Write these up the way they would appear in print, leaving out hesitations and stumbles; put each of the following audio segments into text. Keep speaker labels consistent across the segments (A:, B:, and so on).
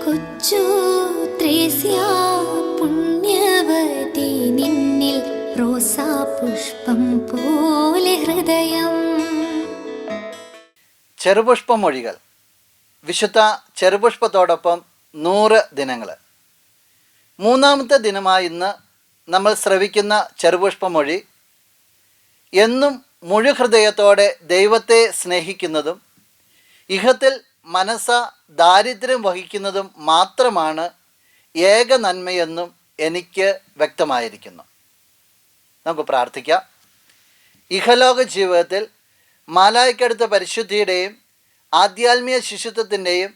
A: കൊച്ചു ത്രേസ്യ പുണ്യവതി നിന്നിൽ റോസാപുഷ്പം പോലെ ഹൃദയം.
B: ചെറുപുഷ്പമൊഴികൾ. വിശുദ്ധ ചെറുപുഷ്പത്തോടൊപ്പം 100 ദിനങ്ങൾ. മൂന്നാമത്തെ ദിനമായി ഇന്ന് നമ്മൾ ശ്രവിക്കുന്ന ചെറുപുഷ്പമൊഴി, എന്നും മുഴുഹൃദയത്തോടെ ദൈവത്തെ സ്നേഹിക്കുന്നതും ഇഹത്തിൽ മനസ്സ ദാരിദ്ര്യം വഹിക്കുന്നതും മാത്രമാണ് ഏക നന്മയെന്നും എനിക്ക് വ്യക്തമായിരിക്കുന്നു. നമുക്ക് പ്രാർത്ഥിക്കാം. ഇഹലോക ജീവിതത്തിൽ മാലായിക്കടുത്ത പരിശുദ്ധിയുടെയും ആധ്യാത്മിക ശിശുത്വത്തിൻ്റെയും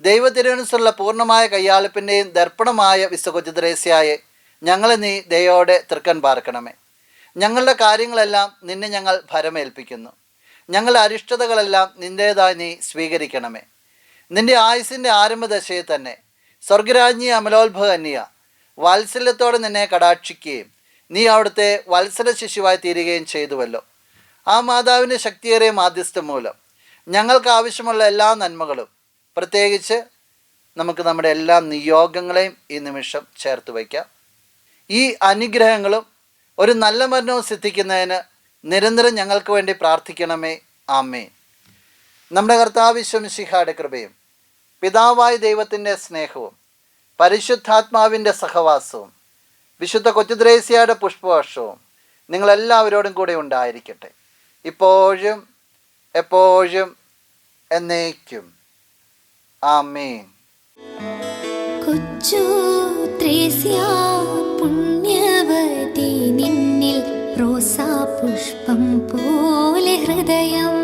B: ദൈവത്തിനനുസരിച്ചുള്ള പൂർണ്ണമായ കയ്യാളിപ്പിൻ്റെയും ദർപ്പണമായ വിശുദ്ധ കൊച്ചു ത്രേസ്യായെ ഞങ്ങളെ നീ ദയോടെ തൃക്കൺ പാർക്കണമേ. ഞങ്ങളുടെ കാര്യങ്ങളെല്ലാം നിന്നെ ഞങ്ങൾ ഭരമേൽപ്പിക്കുന്നു. ഞങ്ങളുടെ അരിഷ്ടതകളെല്ലാം നിൻ്റേതായി നീ സ്വീകരിക്കണമേ. നിൻ്റെ ആയുസിൻ്റെ ആരംഭദശയിൽ തന്നെ സ്വർഗരാജ്ഞി അമലോത്ഭവ കന്യ വാത്സല്യത്തോടെ നിന്നെ കടാക്ഷിക്കുകയും നീ അവിടുത്തെ വത്സല ശിശുവായി തീരുകയും ചെയ്തുവല്ലോ. ആ മാതാവിൻ്റെ ശക്തിയേറിയ മാധ്യസ്ഥം മൂലം ഞങ്ങൾക്ക് ആവശ്യമുള്ള എല്ലാ നന്മകളും, പ്രത്യേകിച്ച് നമുക്ക് നമ്മുടെ എല്ലാ നിയോഗങ്ങളെയും ഈ നിമിഷം ചേർത്ത് വയ്ക്കാം. ഈ അനുഗ്രഹങ്ങളും ഒരു നല്ല മരണവും സിദ്ധിക്കുന്നതിന് നിരന്തരം ഞങ്ങൾക്ക് വേണ്ടി പ്രാർത്ഥിക്കണമേ. ആമേൻ. നമ്മുടെ കർത്താവ് ഈശോ മിശിഹായുടെ കൃപയും പിതാവായ ദൈവത്തിൻ്റെ സ്നേഹവും പരിശുദ്ധാത്മാവിൻ്റെ സഹവാസവും വിശുദ്ധ കൊച്ചു ത്രേസ്യയുടെ പുഷ്പവർഷവും നിങ്ങളെല്ലാവരോടും കൂടെ ഉണ്ടായിരിക്കട്ടെ, ഇപ്പോഴും എപ്പോഴും എന്നേക്കും. ആമേൻ.
A: കൊച്ചു ത്രേസ്യ പുണ്യവതി നിന്നിൽ റോസാപുഷ്പം പോലെ ഹൃദയം.